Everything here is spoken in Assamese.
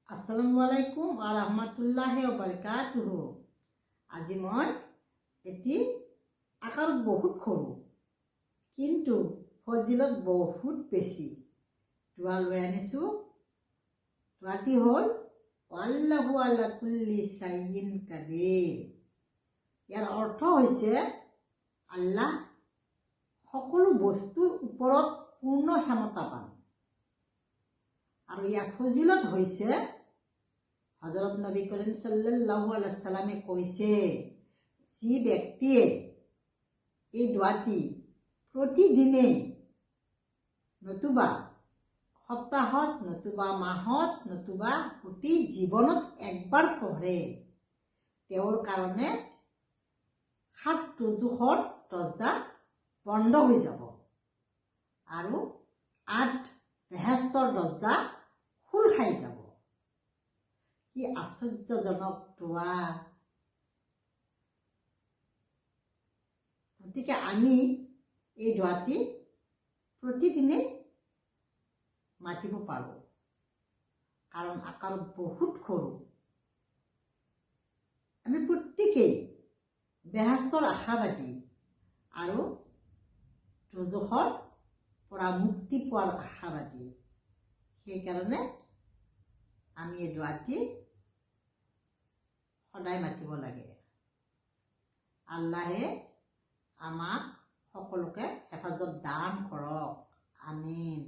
আসসালামু আলাইকুম ওয়া ৰাহমাতুল্লাহি ওয়া বাৰাকাতুহু। আজি মই এটি আকাৰত বহুত সৰু কিন্তু ফজিলত বহুত বেছি দোৱা লৈ আনিছোঁ। দোৱাটি হ'ল আল্লাহু আলা কুল্লি শাইইন কাদিৰ। ইয়াৰ অৰ্থ হৈছে আল্লাহ সকলো বস্তুৰ ওপৰত পূৰ্ণ ক্ষমতাবান। আৰু ইয়াৰ ফজিলত হৈছে হযৰত নবী কৰিম সাল্লাল্লাহু আলাইহি সাল্লামে কৈছে, যি ব্যক্তিয়ে এই দোৱাটি প্ৰতিদিনে নতুবা সপ্তাহত নতুবা মাহত নতুবা গোটেই জীৱনত একবাৰ পঢ়ে, তেওঁৰ কাৰণে 7 দোজখৰ দৰজা বন্ধ হৈ যাব আৰু 8 বেহেস্তৰ দৰজা খোল খাই যাব। কি আশ্চৰ্যজনক দোৱা! গতিকে আমি এই দোৱাটি প্ৰতিদিনে মাতিব পাৰোঁ, কাৰণ আকাৰত বহুত সৰু। আমি প্ৰত্যেকেই বেহেস্তৰ আশাবাদী আৰু দোজখৰ পৰা মুক্তি পোৱাৰ আশাবাদী। সেইকাৰণে আমি এই দোৱাটি সদায় মাতিব লাগে। আল্লাহে আমাক সকলোকে হেফাজত দান কৰক। আমিন।